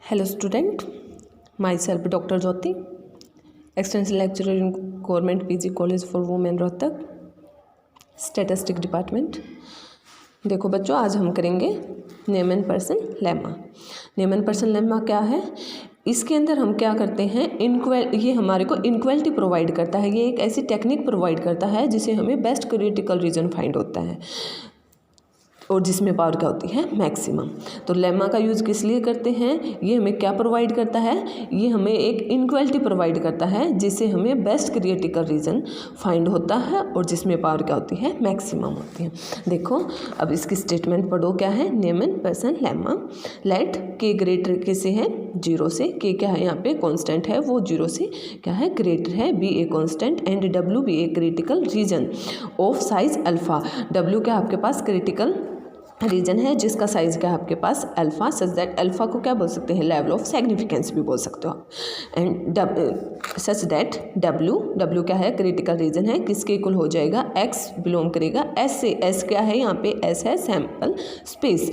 Hello student, myself Dr. Jyoti, Extension Lecturer in Government PG College for Women Rohtak, statistic department. देखो बच्चों, आज हम करेंगे Neyman Pearson lemma. Neyman Pearson lemma क्या है? इसके अंदर हम क्या करते हैं, ये हमारे को इनक्वलिटी प्रोवाइड करता है। ये एक ऐसी टेक्निक प्रोवाइड करता है जिसे हमें बेस्ट क्रिटिकल रीजन फाइंड होता है और जिसमें पावर क्या होती है, मैक्सिमम। तो लेमा का यूज़ किस लिए करते हैं? ये हमें क्या प्रोवाइड करता है? ये हमें एक इनक्वलिटी प्रोवाइड करता है जिससे हमें बेस्ट क्रिटिकल रीजन फाइंड होता है और जिसमें पावर क्या होती है, मैक्सिमम होती है। देखो अब इसकी स्टेटमेंट पढ़ो, क्या है? न्यूमैन पर्सन लेमा, लेट के ग्रेटर किसे है, 0 से। के क्या है यहाँ पे? कांस्टेंट है, वो 0 से क्या है, ग्रेटर है। Be a constant and W be a critical region of size alpha. W क्या आपके पास क्रिटिकल रीजन है जिसका साइज क्या है आपके पास, अल्फा। सच दैट, अल्फा को क्या बोल सकते हैं, लेवल ऑफ सिग्निफिकेंस भी बोल सकते हो आप। एंड सच दैट डब्ल्यू क्या है, क्रिटिकल रीजन है, किसके इक्वल हो जाएगा, एक्स बिलोंग करेगा एस से। एस क्या है यहाँ पे, एस है sample space.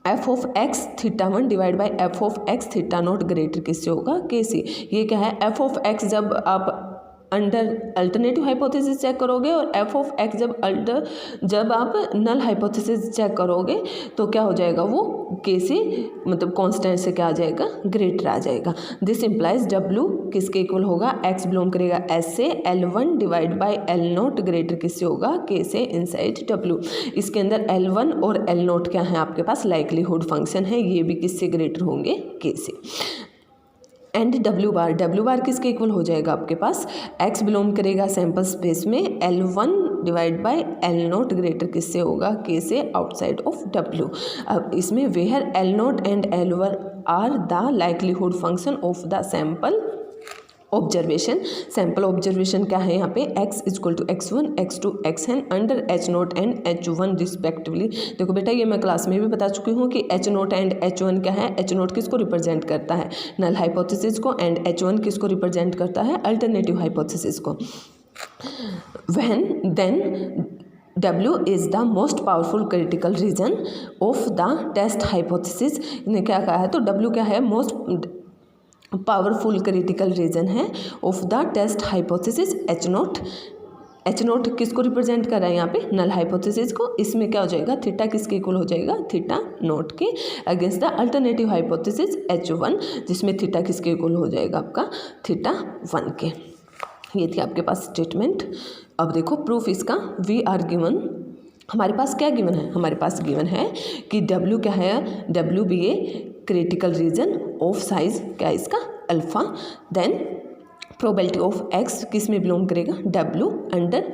F of x theta 1 divide by F of x theta naught greater किससे होगा, के से। ये क्या है, एफ ऑफ एक्स जब आप अंडर अल्टरनेटिव हाइपोथेसिस चेक करोगे और एफ ऑफ एक्स जब आप नल हाइपोथेसिस चेक करोगे तो क्या हो जाएगा, वो के से मतलब कांस्टेंट से क्या आ जाएगा, ग्रेटर आ जाएगा। दिस इम्प्लाइज डब्ल्यू किसके इक्वल होगा, एक्स बिलोंग करेगा एस से। L1 divide by L naught greater किससे होगा, के से इनसाइड डब्ल्यू। इसके अंदर L1 और एल नोट क्या है आपके पास, लाइकलीहुड फंक्शन है, ये भी किससे ग्रेटर होंगे, के से। एंड डब्ल्यू बार किसके इक्वल हो जाएगा आपके पास, एक्स बिलोंग करेगा सैम्पल स्पेस में, L1 divide by L naught greater किससे होगा, के से आउटसाइड ऑफ डब्ल्यू। अब इसमें where L naught and L1 are the likelihood function of the sample observation. Sample observation क्या है यहाँ पे, x equal to x1 x2 xn under h0 and h1 respectively. देखो बेटा, ये मैं क्लास में भी बता चुकी हूँ कि h0 एंड h1 क्या है, h0 किसको रिप्रेजेंट करता है, नल हाइपोथेसिस को, एंड h1 किसको रिप्रेजेंट करता है, अल्टरनेटिव हाइपोथेसिस को। Then W is the most powerful critical region of the test hypothesis. इन्हें क्या कहा है, तो W क्या है, मोस्ट पावरफुल क्रिटिकल रीजन है of the test hypothesis H0 किसको रिप्रेजेंट कर रहा है यहाँ पे, नल हाइपोथेसिस को। इसमें क्या हो जाएगा, थीटा किसके इक्वल हो जाएगा, थीटा नोट के against the alternative hypothesis H1 जिसमें थीटा किसके इक्वल हो जाएगा आपका, थीटा 1 के। ये थी आपके पास स्टेटमेंट। अब देखो प्रूफ इसका, वी आर गिवन, हमारे पास क्या गिवन है, हमारे पास गिवन है कि डब्ल्यू क्या है, W be a critical region of size क्या है इसका, alpha. Then probability of x किस में बिलोंग करेगा, W under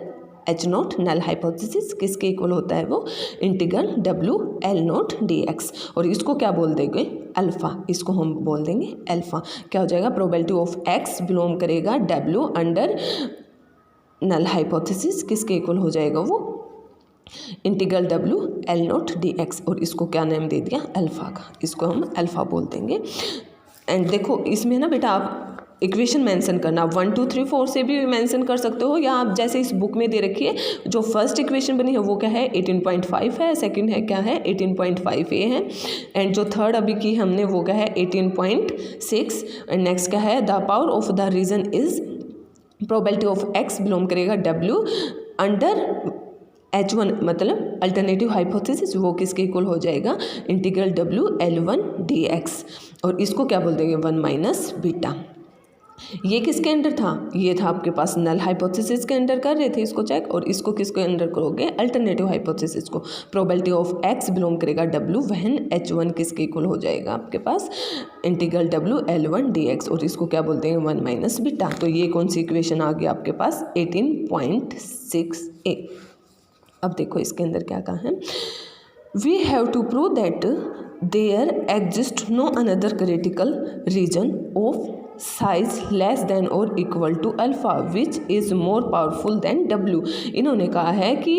H0 null hypothesis किसके इक्वल होता है, वो integral W L naught d x. और इसको क्या बोल देंगे, अल्फ़ा, इसको हम बोल देंगे अल्फ़ा। क्या हो जाएगा, प्रोबेबिलिटी ऑफ एक्स बिलोंग करेगा डब्ल्यू अंडर नल हाइपोथेसिस किसके इक्वल हो जाएगा, वो integral W L naught d x. और इसको क्या नाम दे दिया, अल्फ़ा का, इसको हम अल्फ़ा बोल देंगे। एंड देखो इसमें ना बेटा आप इक्वेशन मेंशन करना, 1 2 3 4 से भी मेंशन कर सकते हो, या आप जैसे इस बुक में दे रखी है, जो फर्स्ट इक्वेशन बनी है वो क्या है, 18.5 है, सेकंड है क्या है, 18.5a है, एंड जो थर्ड अभी की हमने वो क्या है, 18.6। एंड नेक्स्ट क्या है, the power of the region is probability of x belong करेगा डब्ल्यू अंडर H1 मतलब अल्टरनेटिव हाइपोथेसिस, वो किसके इक्वल हो जाएगा, इंटीग्रल डब्ल्यू L1 dx। और इसको क्या बोल देंगे, 1 माइनस बीटा। ये किसके अंडर था, ये था आपके पास नल हाइपोथेसिस के अंडर कर रहे थे इसको चेक, और इसको किसके अंडर करोगे, अल्टरनेटिव हाइपोथेसिस को। प्रोबेबिलिटी ऑफ एक्स बिलोंग करेगा डब्ल्यू, वहन H1 किसके इक्वल हो जाएगा आपके पास, इंटीग्रल डब्ल्यू L1 dx। और इसको क्या बोलते हैं, 1 माइनस बीटा। तो ये कौन सी इक्वेशन आ गई आपके पास, 18.6a। अब देखो इसके अंदर क्या कहा है, we have to prove that there exist no another critical region of size less than और equal to alpha which is more powerful than W. इन्होंने कहा है कि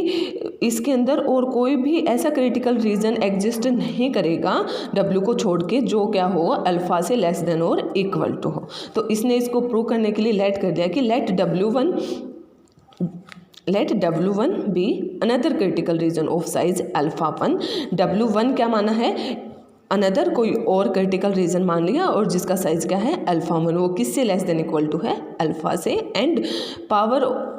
इसके अंदर और कोई भी ऐसा क्रिटिकल रीजन एग्जिस्ट नहीं करेगा डब्ल्यू को छोड़ के, जो क्या हो, अल्फ़ा से लेस देन और इक्वल टू हो। तो इसने इसको प्रूव करने के लिए लेट कर दिया कि late W1 be another critical region of size alpha 1। W1 क्या माना है, अनदर कोई और क्रिटिकल रीजन मान लिया और जिसका साइज क्या है अल्फा 1, वो किससे लेस देन इक्वल टू है अल्फा से, एंड पावर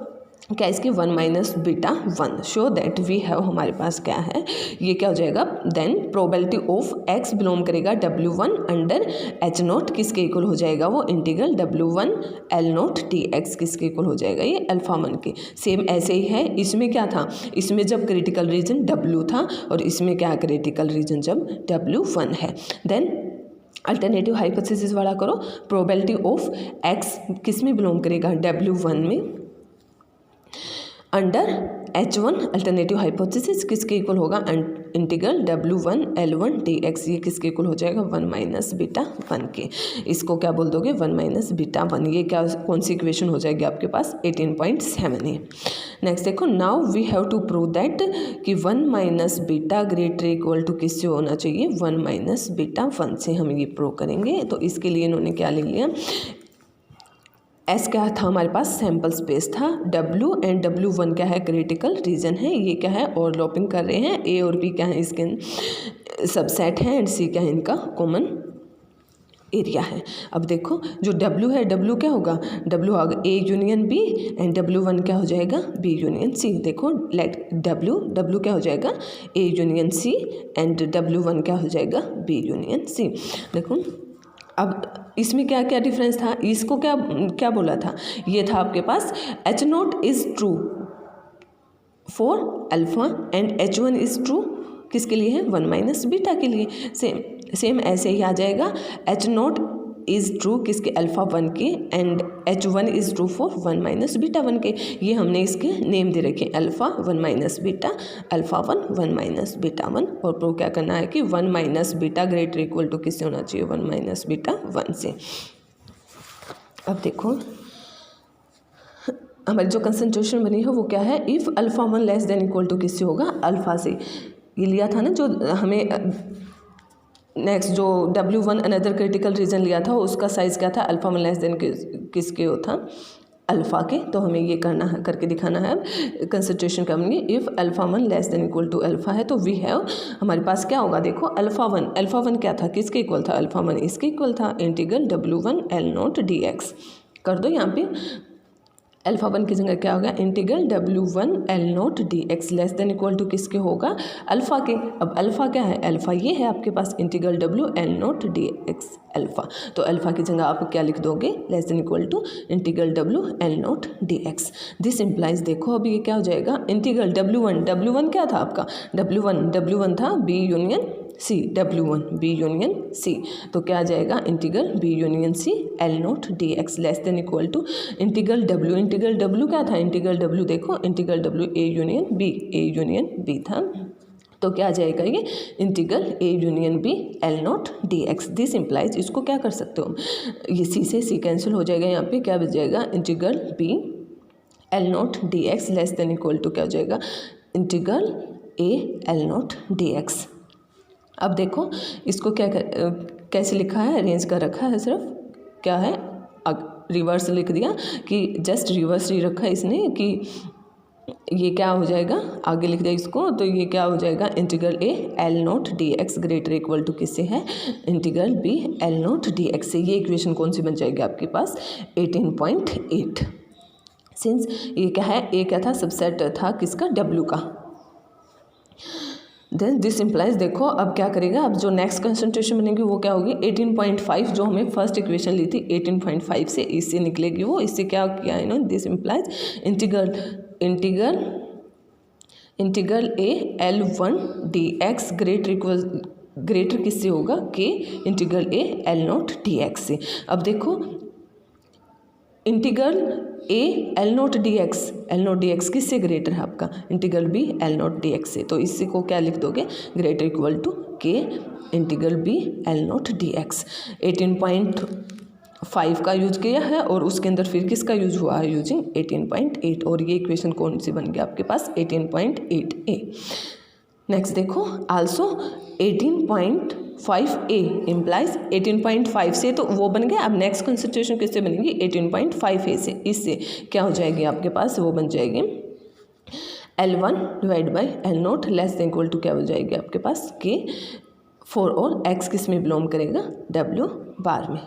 क्या इसकी 1 minus beta 1, show that we have, हमारे पास क्या है ये क्या हो जाएगा, then probability of x belong करेगा W1 अंडर H0 किसके इक्वल हो जाएगा, वो इंटीग्रल W1 L0 dx किसके इक्वल हो जाएगा, ये अल्फा 1 के। सेम ऐसे ही है, इसमें क्या था, इसमें जब क्रिटिकल रीजन W था और इसमें क्या क्रिटिकल रीजन जब W1 है। देन अल्टरनेटिव हाइपोथेसिस वाला करो, प्रोबेबिलिटी ऑफ एक्स किस में बिलोंग करेगा W1 में अंडर H1 अल्टरनेटिव हाइपोथेसिस किसके इक्वल होगा, इंटीग्रल W1 L1 dx, ये किसके इक्वल हो जाएगा 1 माइनस बीटा 1 के। इसको क्या बोल दोगे 1 माइनस बीटा 1, ये क्या कौन सी इक्वेशन हो जाएगी आपके पास 18.7 है। नेक्स्ट देखो, now we have to prove that कि 1 minus beta greater equal to किससे होना चाहिए 1 माइनस बीटा 1 से, हम ये प्रूव करेंगे। तो इसके लिए इन्होंने क्या ले लिया, एस क्या था हमारे पास सैम्पल स्पेस था, W एंड W1 क्या है क्रिटिकल रीजन है, ये क्या है ओवरलैपिंग कर रहे हैं, A और B क्या है इसके सबसेट हैं एंड C क्या है इनका कॉमन एरिया है। अब देखो जो W है, W क्या होगा, W होगा A union B and W1 क्या हो जाएगा B यूनियन C। देखो लेट W क्या हो जाएगा A union C and W1 क्या हो जाएगा B यूनियन C। देखो अब इसमें क्या क्या डिफरेंस था, इसको क्या क्या बोला था, ये था आपके पास H0 is true for alpha and H1 is true किसके लिए है 1 माइनस बीटा के लिए। सेम ऐसे ही आ जाएगा, H0 इज़ ट्रू किसके अल्फा 1 के and H1 is true for 1 minus beta 1 के। ये हमने इसके नेम दे रखे alpha 1 minus beta, alpha 1 minus beta 1, और प्रूव क्या करना है कि 1 minus beta greater equal to किससे होना चाहिए 1 माइनस बीटा 1 से। अब देखो हमारी जो कंसंट्रेशन बनी है वो क्या है, if alpha 1 less than equal to किससे होगा अल्फा से, ये लिया था ना जो हमें नेक्स्ट जो W1 अनदर क्रिटिकल रीजन लिया था उसका साइज़ क्या था अल्फा 1 लेस देन किसके हो था अल्फ़ा के। तो हमें ये करना है, करके दिखाना है कंसंट्रेशन करेंगे, if alpha 1 less than equal to alpha है तो वी हैव, हमारे पास क्या होगा देखो अल्फ़ा 1 क्या था किसके इक्वल था अल्फ़ा 1 इसके इक्वल था, इंटीग्रल W1 L0 dx कर दो। यहाँ पे अल्फा 1 की जगह क्या होगा integral W1 L0 dx less than equal to किसके होगा अल्फ़ा के। अब अल्फ़ा क्या है, अल्फ़ा ये है आपके पास integral W L0 dx alpha, तो अल्फ़ा की जगह आप क्या लिख दोगे less than equal to integral W L0 dx। This implies देखो अब ये क्या हो जाएगा इंटीग्रल W1 क्या था आपका W1 था B union C, W1 B union C, तो क्या आ जाएगा integral B union C L0 dx less than equal to integral W क्या था इंटीग्रल W देखो integral W A union B था, तो क्या आ जाएगा ये integral A union B L0 dx। This implies इसको क्या कर सकते हो, ये C से C कैंसिल हो जाएगा, यहाँ पे क्या बच जाएगा integral B L0 dx less than equal to क्या हो जाएगा इंटीग्रल A L0 dx। अब देखो इसको क्या कैसे लिखा है, अरेंज कर रखा है, सिर्फ क्या है रिवर्स लिख दिया कि जस्ट रिवर्स ही रखा है इसने कि ये क्या हो जाएगा आगे लिख दिया इसको, तो ये क्या हो जाएगा integral A L0 dx greater equal to किससे है इंटीग्रल B L0 dx से। ये इक्वेशन कौन सी बन जाएगी आपके पास 18.8। सिंस ये क्या है A क्या था सबसेट था किसका W का। देन दिस इम्प्लाइज देखो अब क्या करेगा, अब जो नेक्स्ट कंसंट्रेशन बनेगी वो क्या होगी 18.5, जो हमें फर्स्ट इक्वेशन ली थी 18.5 से इससे निकलेगी वो, इससे क्या किया है ना this implies integral A L1 dx greater किससे होगा के इंटीग्रल A L0 dx से। अब देखो इंटीग्रल A L0 dx किससे ग्रेटर है आपका इंटीग्रल B L0 dx से, तो इसी को क्या लिख दोगे ग्रेटर इक्वल टू के इंटीग्रल B L0 dx। 18.5 का यूज किया है और उसके अंदर फिर किसका यूज हुआ है यूजिंग 18.8, और ये इक्वेशन कौन सी बन गया आपके पास 18.8a। नेक्स्ट देखो आल्सो 18.5a इम्प्लाइज 18.5 से, तो वो बन गया। अब नेक्स्ट कंसिडरेशन किससे बनेगी 18.5a से, इससे क्या हो जाएगी आपके पास वो बन जाएगी L1 divide by L0 less than equal to क्या हो जाएगी आपके पास के फॉर ऑल एक्स किस में बिलोंग करेगा, डब्ल्यू बार में।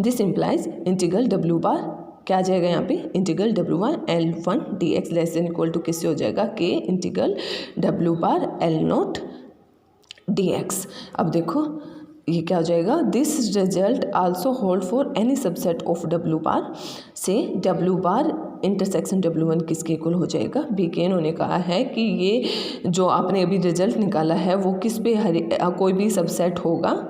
This implies integral W bar क्या आ जाएगा यहाँ पे, integral W bar L1 dx less than equal to किससे हो जाएगा, के इंटीग्रल डब्ल्यू बार L0 dx। अब देखो ये क्या हो जाएगा, this result also hold for any subset of W bar से डब्ल्यू बार इंटरसेक्शन W1 किसके इक्वल हो जाएगा, बी के। इन्होंने कहा है कि ये जो आपने अभी रिजल्ट निकाला है वो किस पे कोई भी सबसेट होगा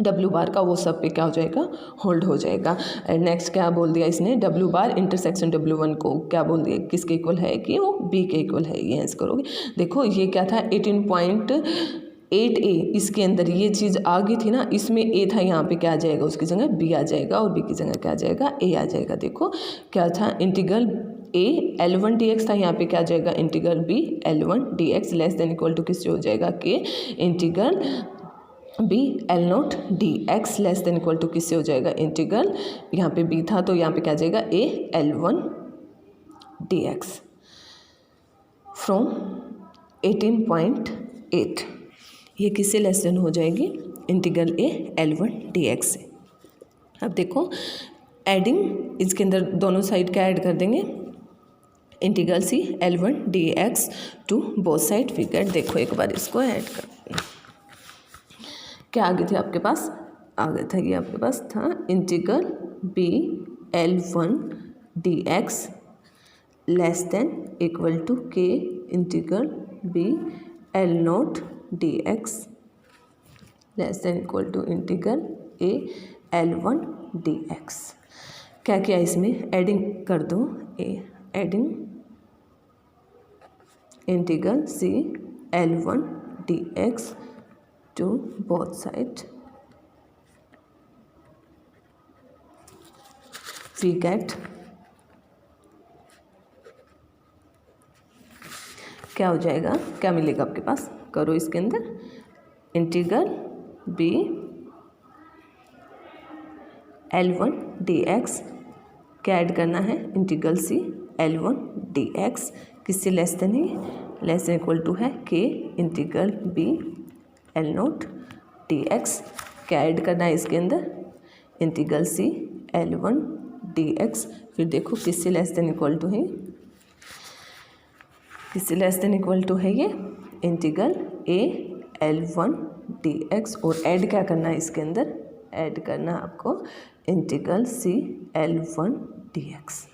डब्ल्यू बार का, वो सब पे क्या हो जाएगा, होल्ड हो जाएगा। एंड नेक्स्ट क्या बोल दिया इसने, डब्ल्यू बार इंटरसेक्शन W1 को क्या बोल दिया, किसके इक्वल है कि वो बी के इक्वल है। ये आंसर करोगे। देखो ये क्या था 18.8a, इसके अंदर ये चीज़ आ गई थी ना, इसमें ए था, यहाँ पे क्या आ जाएगा, उसकी जगह बी आ जाएगा और बी की जगह क्या आ जाएगा, ए आ जाएगा। देखो क्या था, इंटीग्रल ए L1 dx था, यहाँ पे क्या आ जाएगा, integral B L1 dx less than equal to किससे हो जाएगा, के integral B L0 dx less than equal to किससे हो जाएगा, इंटीग्रल यहाँ पे बी था तो यहाँ पे क्या आ जाएगा, ए L1 dx फ्रॉम 18.8। ये किससे लेस देन हो जाएगी, इंटीग्रल ए L1 dx से। अब देखो एडिंग, इसके अंदर दोनों साइड क्या ऐड कर देंगे, integral C L1 dx to both side we get. देखो एक बार इसको ऐड कर, क्या आगे थे आपके पास, आगे था ये आपके पास था integral B L1 dx less than equal to के integral B L0 dx less than equal to integral A L1 dx। क्या किया इसमें, एडिंग कर दो, adding integral C L1 dx to both sides we get क्या हो जाएगा, क्या मिलेगा आपके पास, करो इसके अंदर इंटीग्रल बी L1 dx क्या ऐड करना है, इंटीग्रल सी L1 dx किससे लेस देन है, लेस देन इक्वल टू है के इंटीग्रल बी L0 dx क्या ऐड करना है इसके अंदर, इंटीग्रल सी L1 dx। फिर देखो किससे लेस देन इक्वल टू है, किससे लेस देन इक्वल टू है ये, इंटीग्रल ए L1 dx और ऐड क्या करना है इसके अंदर, ऐड करना है आपको इंटीग्रल सी L1 dx।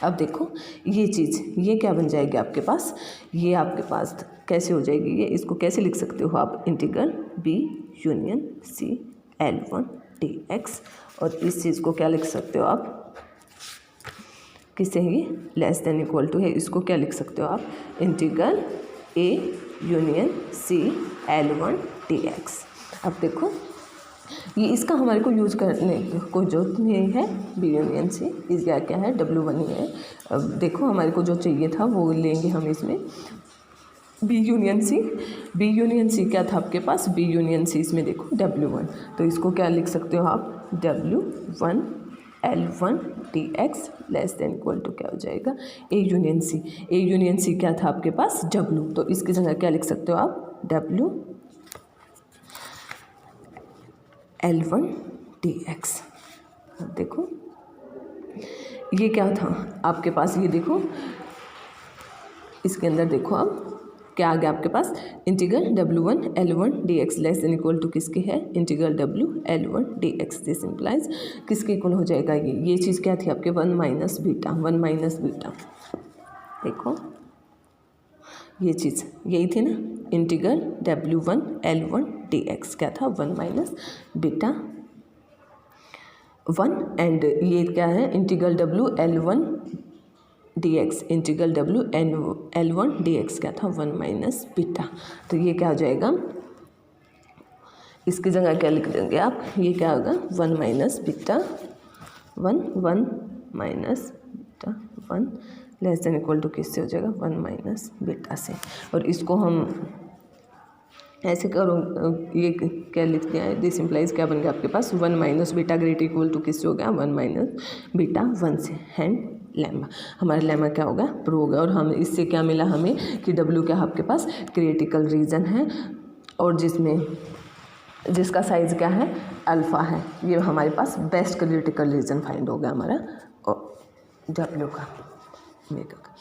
अब देखो ये चीज़ ये क्या बन जाएगी आपके पास, ये आपके पास कैसे हो जाएगी, ये इसको कैसे लिख सकते हो आप, integral B union C L1 dx। और इस चीज़ को क्या लिख सकते हो आप, किससे है ये, लेस देन इक्वल टू है, इसको क्या लिख सकते हो आप, integral A union C L1 dx। अब देखो ये इसका हमारे को यूज़ करने की कोई जरूरत नहीं है, बी यूनियन सी इस क्या है W1 ही है। अब देखो हमारे को जो चाहिए था वो लेंगे हम इसमें, B union C, B union C क्या था आपके पास, बी यूनियन सी इसमें देखो W1, तो इसको क्या लिख सकते हो आप, W1 L1 dx less than equal to क्या हो जाएगा, ए यूनियन सी। ए यूनियन सी क्या था आपके पास, W, तो इसकी जगह क्या लिख सकते हो आप, W L1 dx। अब देखो ये क्या था आपके पास, ये देखो इसके अंदर देखो अब क्या आ गया आपके पास, integral W1 L1 dx less than equal to किसके है, integral W L1 dx। This implies किसके इक्वल हो जाएगा, ये चीज़ क्या थी आपके 1 माइनस बीटा, 1 माइनस बीटा। देखो ये चीज़ यही थी ना, इंटीग्रल W1 L1 dx क्या था 1 माइनस बीटा 1, एंड ये क्या है integral W L1 dx, integral W L1 dx क्या था 1 माइनस बीटा। तो ये क्या हो जाएगा, इसकी जगह क्या लिख देंगे आप, ये क्या होगा 1 minus beta 1 minus beta 1 less than equal to किससे हो जाएगा, 1 माइनस बीटा से। और इसको हम ऐसे करो, ये क्या लिख दिया है, दिस इम्प्लाइज क्या बन गया आपके पास 1 minus beta greater equal to किससे हो गया, 1 माइनस बीटा 1 से। हैंड लेमा, हमारा लेमा क्या होगा, प्रूव होगा। और हम इससे क्या मिला हमें कि W क्या आपके पास क्रिटिकल रीजन है और जिसका साइज़ क्या है, अल्फ़ा है। ये हमारे पास बेस्ट क्रिटिकल रीजन फाइंड हो गया हमारा डब्ल्यू का मेगा का।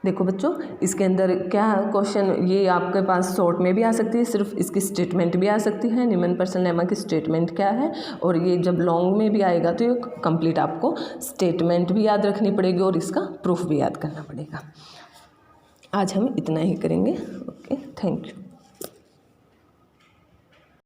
देखो बच्चों, इसके अंदर क्या क्वेश्चन, ये आपके पास शॉर्ट में भी आ सकती है, सिर्फ इसकी स्टेटमेंट भी आ सकती है, न्यूमैन पर्सन लेमा की स्टेटमेंट क्या है, और ये जब लॉन्ग में भी आएगा तो ये कंप्लीट आपको स्टेटमेंट भी याद रखनी पड़ेगी और इसका प्रूफ भी याद करना पड़ेगा। आज हम इतना ही करेंगे। Okay, thank you.